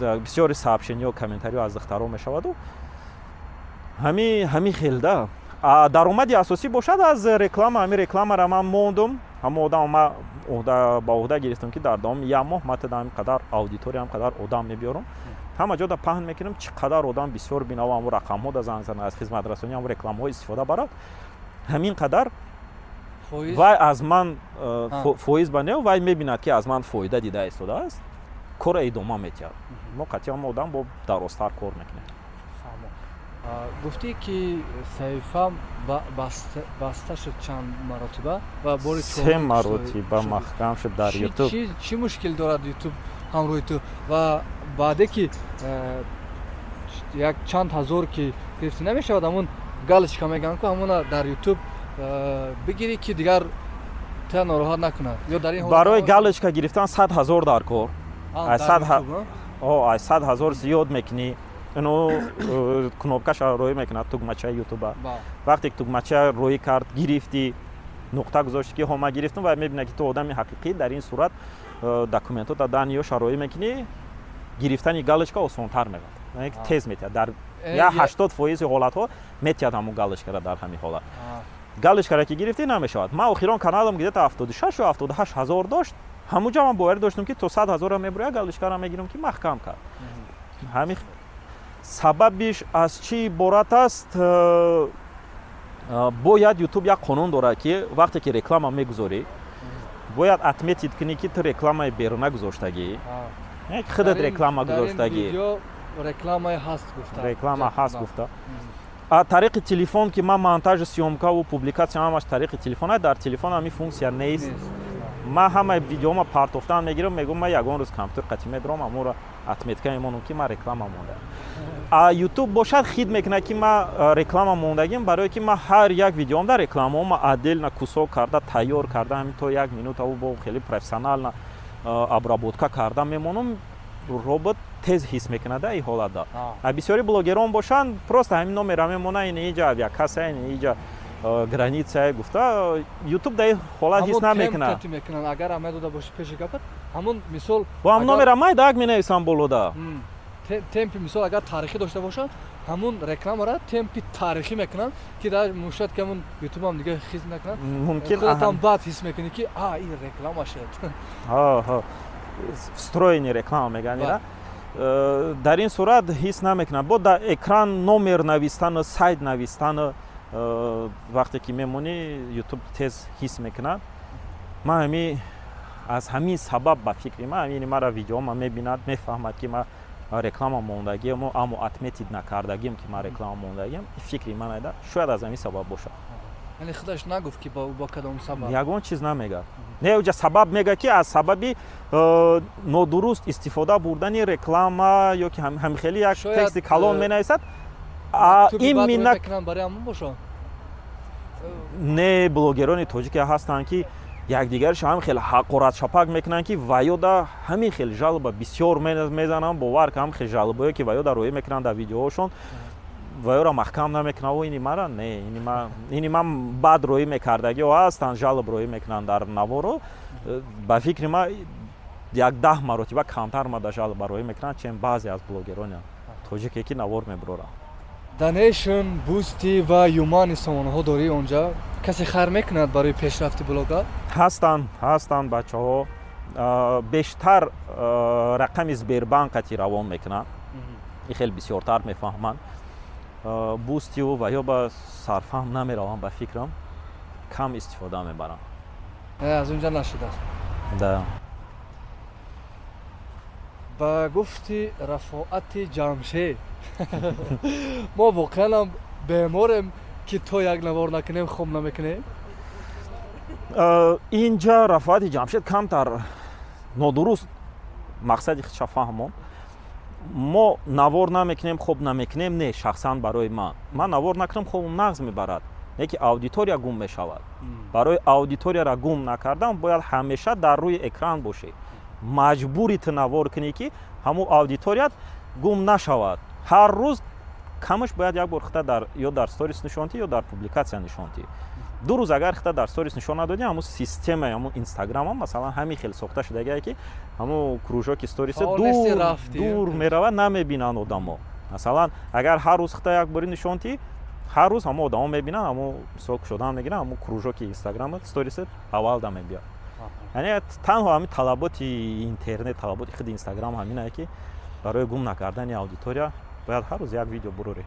бисёри сообщениё, комментариё аз духтаро мешаваду ҳамин хелда. Даромади асосӣ бошад аз реклама. Ҳамин рекламаро ман мондум. ҳамон одам ма ба уҳда гирифтам ки дар давоми 1 моҳ ман тада ҳаминқадар аудитория, ҳаминқадар одам мебиёрам, ҳама ҷода паҳн мекунам, чӣ қадар одам бисёр бинава ҳамун рақамҳо да занг занад, аз хизматрасонӣ ҳамун рекламаҳо истифода барад. ҳамин қадар вай аз ман фоиз ба не, вай мебинад ки аз ман фоида дида истодааст, кора идома метиҳад. мо қатъиян ҳамон одам бо дарозтар кор мекунем. гуфтӣ ки саҳифа баста шуд чанд маротиба ва бори 3 маротиба маҳкам шуд дар YouTube. чӣ мушкил дорад YouTube ҳамроҳи ту ва баъде ки як чанд ҳазор ки гирифтӣ намешавад, ҳамун галочка мегӯянд ки ҳамуна дар YouTube бигирӣ ки дигар та нороҳат накунад. Ё дар ин барои галочка гирифтан 100 000 дар кор. Аз 100 000 зиёд мекунӣ. Ино кнопкаша рӯй мекунад, тугмачаи YouTube. Вақте ки тугмача рӯй кард, гирифтӣ, нуқта гузошти ки ҳома гирифтам, ва мебинад ки ту одами ҳақиқӣ. Дар ин сурат документота даниёша рӯй мекунӣ, гирифтани галочка осонтар мевад. Яъне ки тез метиҳад. Дар 80% ҳолатҳо метиҳад ҳамун галочкара дар ҳамин ҳолат. галочкаро ки гирифтӣ намешавад. Ман охирон каналам где-то 76 ё 78 ҳазор дошт. ҳамуҷа ман боварӣ доштам ки то 100 ҳазорам мебура, галочкаро мегирам ки маҳкам кард. ҳамин сабабиш аз чӣ иборат аст? бояд YouTube як қонун дорад ки вақте ки реклама мегузорӣ, бояд отметид кунӣ ки ту рекламаи беруна гузоштагӣ. Худат реклама гузоштагӣ. Реклама ҳаст гуфта. Реклама ҳаст гуфта. тариқи телефон ки ман монтажи съёмкаву публикатсия ҳамаш тариқи телефон аст, дар телефон ҳамин функсия нест. ман ҳамаи видеома партофтан мегирам, мегӯям ман ягон рӯз компютер қатъӣ медорам, ҳамонро отметка мемонам ки ман реклама мондаам. YouTube бошад хид мекунад ки ман реклама мондагим, барое ки ман ҳар як видеомда рекламаома отдельно кусок карда, тайёр карда, ҳамин то 1 минута бо хеле профессионально обработка карда мемонам. Робот тез ҳис мекунад ин ҳолатда. Бисёри блогерон бошанд, просто ҳамин номера мемона, ин иҷа авиакасса, ин иҷа граница гуфта. YouTube да ин ҳолат ҳис намекунад. Агар амедода боши пеши гапат, ҳамун мисол бо ҳамин номера май даг менависам болода. Темпи мисол агар таърихӣ дошта бошад, ҳамун рекламаро темпи таърихӣ мекунанд ки дар мушад ки ҳамун YouTube ам дига хиз накунад. Мумкин худатам баъд ҳис мекунӣ ки ин реклама шуд. встроени реклама мегӯянд. дар ин сурат ҳис намекунад. Бо дар экран номер навистан, сайт навистан вақте ки мемонӣ YouTube тез ҳис мекунад. Ман ҳамин аз ҳамин сабаб ба фикри ман ҳамин мара видеома мебинад, мефаҳмад ки ман реклама мондагиам, аммо отметид накардагиам ки ман реклама мондагиам. Фикри ман айда шояд аз ҳамин сабаб бошад. яъне худаш нагуфт ки бо кадом сабаб? Ягон чиз намегӯяд. Не уҷа сабаб мега ки аз сабаби нодуруст истифода бурдани реклама ё ки ҳамихели як тексти калон менависад. ин минак барои ҳамон бошад. Не, блогерони тоҷик ҳастанд ки якдигараш ҳамихел ҳақорат шапак мекунанд ки ваёда ҳамихел жалба бисёр мезананд. бовар ки ҳамихел жалбое ки ваёда рӯӣ мекунанд дар видеоҳошон, ваёра маҳкам намекунаву ини мара не, ини ман баъд рӯӣ мекардагиҳо ҳастанд, жалб рӯӣ мекунанд дар наворо. ба фикри ман як 10 маротиба камтар мада жалба рӯӣ мекунанд, чем баъзе аз блогерони тоҷике ки навор мебуроранд. Donation, Boosty ва Юмани сомонаҳо дорӣ онҷа? Касе хайр мекунад барои пешрафти блога? ҳастанд бачаҳо. бештар рақами Сбербанкати равон мекунанд. ин хеле бисёртар мефаҳманд. Boosty ва ё ба сарфаҳм намеравам ба фикрам. кам истифода мебарам. Аз онҷа нашудааст. Да. ба гуфти Рафоати Ҷамшед мо воқеан беморем ки то як навор накунем хуб намекунем. инҷа Рафоати Ҷамшед камтар нодуруст мақсади худша фаҳмон. мо навор намекунем хуб намекунем не шахсан барои ман навор накунам хуб нағз мебарад не ки аудитория гум мешавад. барои аудиторияра гум накардан бояд ҳамеша дар рӯи экран бошед, маҷбури ту навор кунӣ ки ҳамун аудиторият гум нашавад. ҳар рӯз камаш бояд як бор хита ё дар сторис нишонтӣ ё дар публикатсия нишонтӣ. ду рӯз агар хита дар сторис нишон надодӣ ҳамун системаи ҳамун инстаграм масалан ҳамин хел сохта шудагае ки ҳамун кружоки сторисе дур меравад намебинанд одамо. масалан агар ҳар рӯз хита як бори нишонтӣ ҳар рӯз ҳамун одамо мебинанд ҳамун мисол кушодан мегиранд ҳамун кружоки инстаграм сторисе аввалда мебияд. яъне танҳо ҳамин талаботи интернет талаботи худи инстаграм ҳаминае ки барои гум накардани аудитория бояд ҳар рӯз як видео бурорӣ.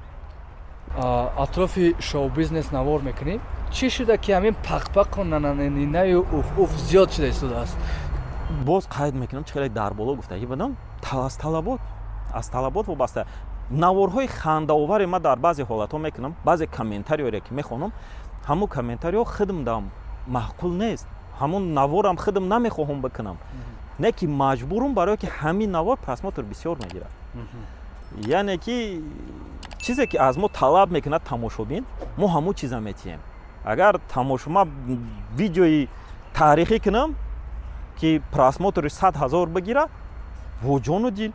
атрофи шоу-бизнес навор мекунӣ. Чӣ шуда ки ҳамин пақпақу нананинаю уф зиёд шуда истодааст? боз қайд мекунам чӣ хеле дар боло гуфтагӣ будам аз талабот вобаста. наворҳои хандаоваре ман дар баъзе ҳолатҳо мекунам, баъзе комментариёре ки мехонам, ҳамун комментариҳо худам маъқул нест. ҳамун наворам худам намехоҳам бикунам. не ки маҷбурам барое ки ҳамин навор просмотр бисёр мегирад. яъне ки чизе ки аз мо талаб мекунад тамошобин, мо ҳамун чиза метиҳем. агар тамошома видеои таърихӣ кунам ки просмотри 100 000 бигира, бо ҷону дил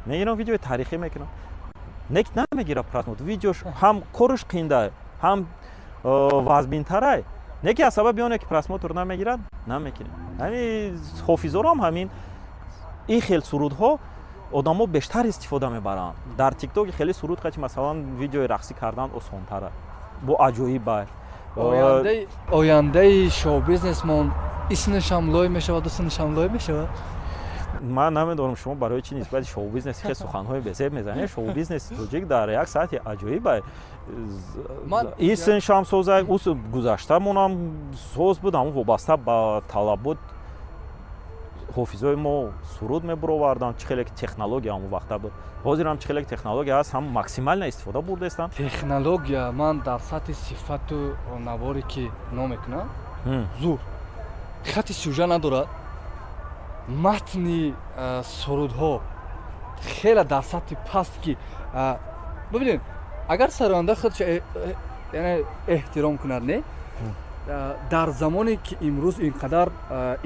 мегирам видеои таърихӣ мекунам. не ки намегира просмотр, видеош ҳам корш қиинда, ҳам вазбинтарай. не ки аз сабаби оне ки просмотр намегирад, намекунем. яъни ҳофизорам ҳамин ин хел сурудҳо одамо бештар истифода мебаранд. дар тиктоки хеле суруд ки масалан видеои рақсӣ кардан осонтара, бо аҷоибай. ояндаи шоу-бизнесмон исмашам лой мешавад, дусунашам лой мешавад. ман намедонам шумо барои чӣ нисбати шоу-бизнес хеле суханҳои безеб мезанед. шоу-бизнеси тоҷик дар як саати аҷоибай. исмашам созай гузаштамонам соз буд, ҳамун вобаста ба талабот ҳофизои мо суруд мебуроварданд. чӣ хеле ки технология ҳамун вақта буд. ҳозирам чӣ хеле ки технология ҳаст, ҳам максимална истифода бурдастанд. технология ман дар сатҳи сифату наворе ки номекунам зур хати сюжа надорад. матни сурудҳо хеле дар сатҳи паст ки бибинед агар сароянда худш яъне эҳтиром кунад не дар замоне ки имрӯз инқадар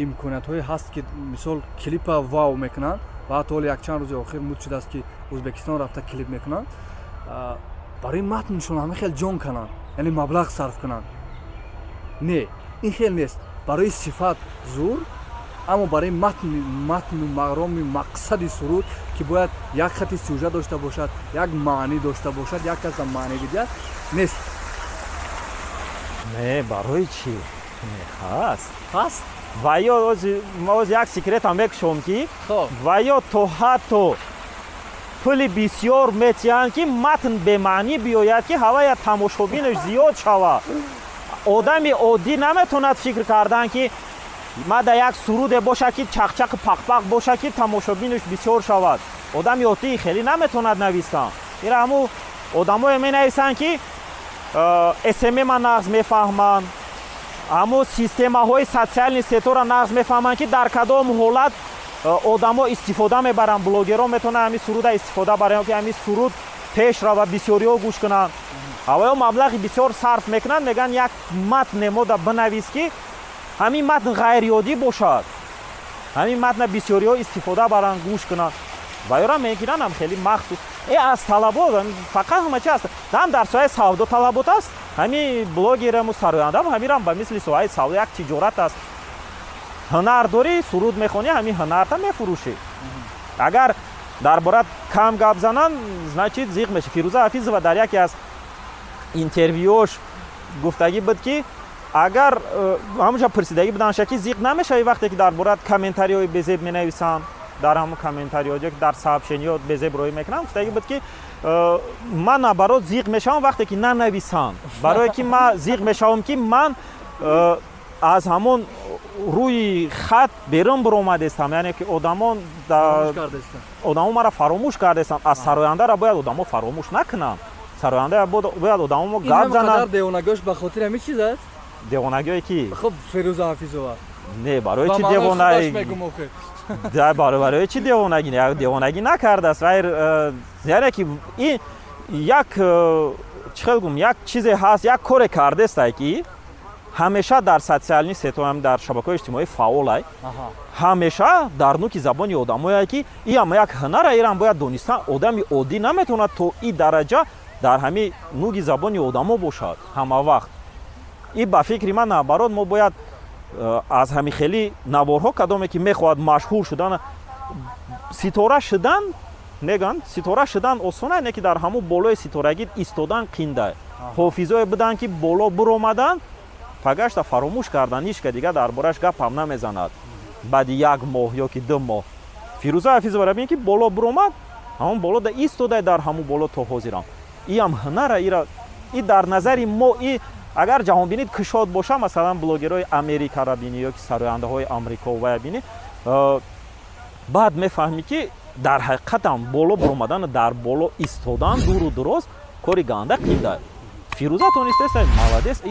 имкониятҳое ҳаст ки мисол клипа вау мекунанд ва ҳатто якчанд рӯзи охир муд шудааст ки ӯзбекистон рафта клип мекунанд, барои матншон ҳама хел ҷон кананд, яъне маблағ сарф кананд. не ин хел нест. барои сифат зур, аммо барои матну мароми мақсади суруд ки бояд як хати сюжа дошта бошад, як маънӣ дошта бошад, як каза маънӣ бидиҳад нест. не барои чӣ ҳаст. ва ё мо як секретам мекушом ки ва ё то ҳатто пули бисёр метиҳанд ки матн бемаънӣ биёяд ки ҳавая тамошобинаш зиёд шавад. одами оддӣ наметавонад фикр кардан ки мада як суруде бошад ки чақчақи пақпақ бошад ки тамошобинаш бисёр шавад. одами оддӣ хеле наметавонад навистан. ира ҳамун одамое менависанд ки SMM-а нағз мефаҳманд, ҳамун системаҳои социални сектора нағз мефаҳманд ки дар кадом ҳолат одамо истифода мебаранд. блогерон метавонанд ҳамин суруда истифода баранд ки ҳамин суруд пеш рава, бисёриҳо гӯш кунанд. аввало маблағи бисёр сарф мекунанд, мегӯянд як матне мода бинавис ки ҳамин матн ғайриёдӣ бошад, ҳамин матна бисёриҳо истифода баранд, гӯш кунанд. ва ёра мегиранд ҳам хеле махсус. аз талабот фақат ҳама чи аст. ҳам дар соҳаи савдо талабот аст. ҳамин блогерам сарояндам ҳамирам ба мисли соҳаи савдо як тиҷорат аст. ҳунар дорӣ, суруд мехонӣ, ҳамин ҳунарта мефурӯшӣ. агар дар бораат кам гап зананд, значит зиқ меша. фирӯза ҳафизова дар яке аз интервюош гуфтагӣ буд ки агар ҳамунҷа пурсидагӣ буданша ки зиқ намешавӣ вақте ки дар бораат комментариҳои безеб менависанд, дар ҳамун комментариҳо ки дар сообщениё безеб роӣ мекунанд, гуфтагӣ буд ки ман наоборот зиқ мешавам вақте ки нанависанд. барое ки ман зиқ мешавам ки ман аз ҳамон рӯи хат берун биромадестам, яъне ки одамон маро фаромӯш кардестанд. Аз сарояндаро бояд одамон фаромӯш накунанд. Сароянда бояд одамон гап зананд. девонагиаш ба хотири ҳамин чиз аст? Девонагиё ки? Хуб, Фирӯза Ҳафизова. Не, барои чи девонаги? Да, барои чи девонагӣ? Девонагӣ накардааст. Яъне ки ин як чӣ хел гум, як чизе ҳаст, як коре кардестай ки ҳамеша дар социални сетоям дар шабакаҳои иҷтимоӣ фаъолай. Ҳамеша дар нуки забони одамое ки ин ҳама як ҳунара, ирам бояд донистан. Одами оддӣ наметавонад то ин дараҷа дар ҳамин нуги забони одамо бошад ҳама вақт. И ба фикри ман наоборот мо бояд аз ҳамин хели наворҳо кадоме ки мехоҳад машҳур шудан, ситора шудан мегӯянд, ситора шудан осона, не ки дар ҳамун болои ситорагӣ истодан қинда. ҳофизое буданд ки боло биромаданд, пагашта фаромӯш кардан, ҳичка дигар дар бораш гапам намезанад. Баъди як моҳ ё ки ду моҳ Фирӯза Ҳафизова бинед ки боло биромад, ҳамон боло да истодай дар ҳамун боло то ҳозирам. Иам ҳунара, и дар назари мо и агар ҷаҳонбинид кушод боша, масалан блогерои Америкаро бини ё ки сарояндаҳои Амриковая бини, баъд мефаҳмӣ ки дар ҳақиқатам боло биромадан, дар боло истодан дуру дуроз кори ганда қинда. Фирӯза тонистест, молодец,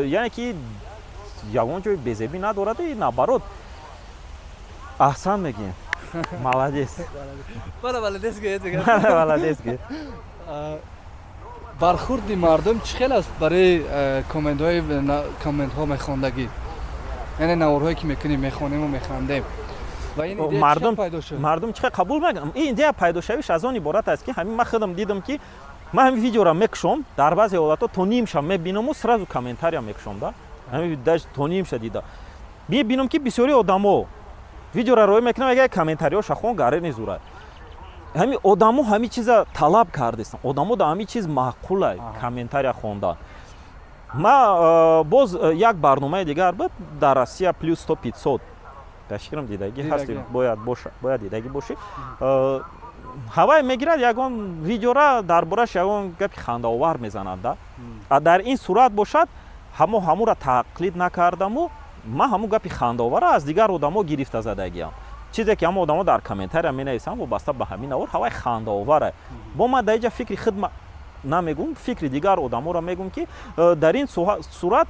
яъне ки ягон ҷои безебӣ надорад, и наоборот аҳсан мегӯем. Молодец. Молодец. Бархурди мардум чӣ хел аст барои комментҳо мехондагӣ? Яъне наворҳое ки мекунем, мехонему механдем. Ва ин идея чӣ пайдо шуд? Мардум чӣ қабул мекунанд? Ин идея пайдошавиш аз он иборат аст ки ҳамин ман худам дидам ки ман ҳамин видеоро мекушам, дар баъзе ҳолатҳо то нимша мебинаму сразу комментария мекушам да. Ҳамин даш то нимша дида. Бибинам ки бисёри одамо видеоро роя мекунанд, агар комментариёша хон гаре незурад. ҳамин одамо ҳамин чиза талаб кардестанд. Одамо да ҳамин чиз маъқулай комментария хондан. Ма боз як барномаи дигар буд дар Россия плюс 100-500. Ташкирам дидагӣ ҳасти, бояд дидагӣ бошӣ. ҳавай мегирад ягон видеора дар бораш ягон гапи хандаовар мезанад да. Дар ин сурат бошад, ҳамура тақлид накардаму ман ҳамун гапи хандаовара аз дигар одамо гирифта задагиам. чизе ки ҳамон одамо дар комментария менависанд вобаста ба ҳамин навор ҳавай хандаовара. Бо ман дар инҷа фикри худ намегум, фикри дигар одаморо мегум ки дар ин сурат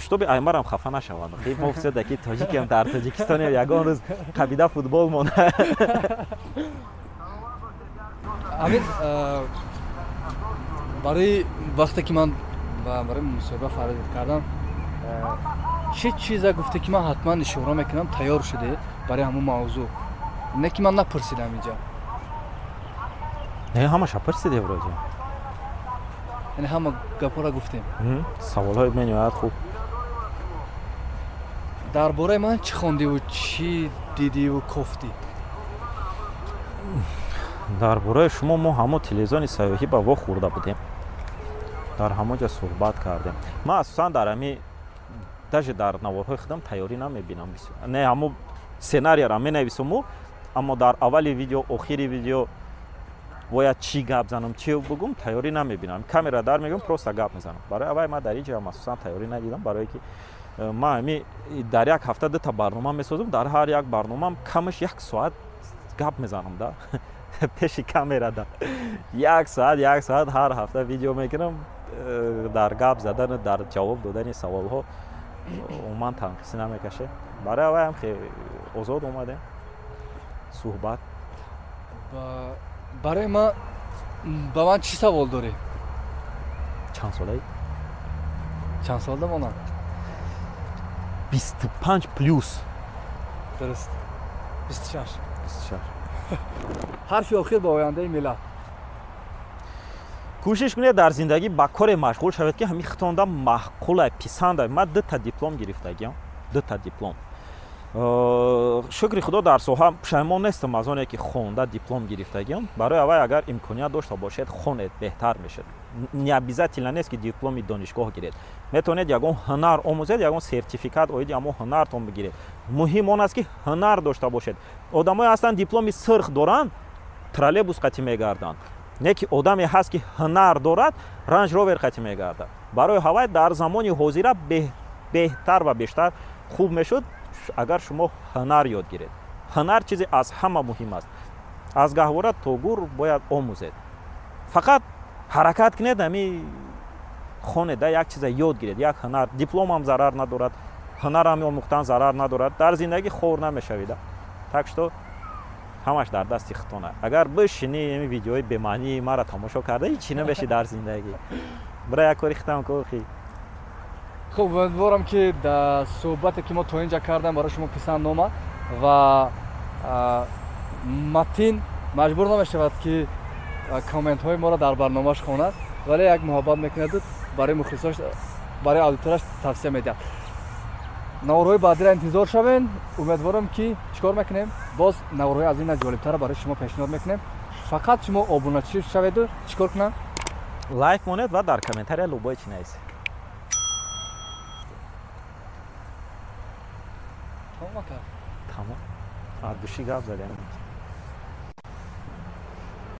штоби Аймарам хафа нашавад. Мо фуседа ки тоҷикиам дар Тоҷикистон ягон рӯз қабида футбол монда. Амин, барои вақте ки ман барои мусоҳиба фароид кардам, чӣ чиза гуфте ки ман ҳатман ишора мекунам тайёр шуде барои ҳамун мавзӯъ? Не ки ман напурсидам инҷа. Не, ҳамаша пурсидем вроде. Яъне ҳама гапҳоро гуфтем. Саволҳои менояд хуб. Дар бораи ман чӣ хондиву, чӣ дидиву кофтӣ? Дар бораи шумо мо ҳамон телевизиони саёҳӣ ба во хӯрда будем. Дар ҳамон ҷа суҳбат кардем. Ман асосан дар ҳамин даже дар наворҳои худам тайёрӣ намебинам. Не ҳамон сценарияро менависаму, аммо дар аввали видео, охири видео бояд чӣ гап занам, чӣ бигум, тайёрӣ намебинам. Камера дар мегӯям, просто гап мезанам. Барои аввал ман дар инҷа асосан тайёрӣ надидам, барое ки ман ҳамин дар як ҳафта дута барнома месозам, дар ҳар як барномам камаш 1 соат гап мезанам да. Пеши камера да. 1 соат ҳар ҳафта видео мекунам, дар гап задан, дар ҷавоб додани саволҳо умуман танқисӣ намекашем. Барои аввал ҳам хеле озод омадем суҳбат. Барои ман ба ман чӣ савол дорӣ? Чанд солаи? Чанд сол дамонам? 25 плюс. Дуруст. 26. ҳарфи охир ба ояндаи миллат. кӯшиш кунед дар зиндагӣ ба коре машғул шавед ки ҳамин хитонда маъқулай, писандай. Ман 2 диплом гирифтагиам, 2 диплом. шукри худо дар соҳа пушаймон нестам аз оне ки хонда диплом гирифтагиам. Барои аввал агар имконият дошта бошед, хонед, беҳтар мешад. Не обязательно нест ки дипломи донишгоҳ гиред. Метавонед ягон ҳунар омӯзед, ягон сертификат оиди ҳамон ҳунартон бигиред. Муҳим он аст ки ҳунар дошта бошед. Одамое ҳастанд дипломи сирх доранд, троллейбус қатӣ мегарданд. Не ки одаме ҳаст ки ҳунар дорад, ранҷ ровер қатӣ мегардад. Барои ҳавай дар замони ҳозира беҳтар ва бештар хуб мешуд агар шумо ҳунар ёд гиред. ҳунар чизи аз ҳама муҳим аст. аз гаҳвора то гур бояд омӯзед. фақат ҳаракат кунед, ами хонеда як чиза ёд гиред, як ҳунар. Дипломам зарар надорад, ҳунарам омӯхтан зарар надорад, дар зиндагӣ хор намешавед. Так что ҳамаш дар дасти худтон аст. агар бишини ин видеои бемаънии мара тамошо карда ҳичи намеши дар зиндагӣ. бира як кори хитам кор хи. хуб, умедворам ки суҳбате ки мо то инҷа кардем барои шумо писанд омад ва матин маҷбур намешавад ки комментҳои моро дар барномааш хонад, вале як муҳаббат мекунаду барои мухлисош, барои аудиторияш тавсия медиҳад. наварҳои баъдиро интизор шавен. умедворам ки чикор мекунем, боз наварҳои аз ина ҷолибтара барои шумо пешниҳод мекунем. фақат шумо обуначӣ шаведу чикор кунам? лайк монед ва дар комментария лубой чи нависед. Tamam. Ad bir şey gaz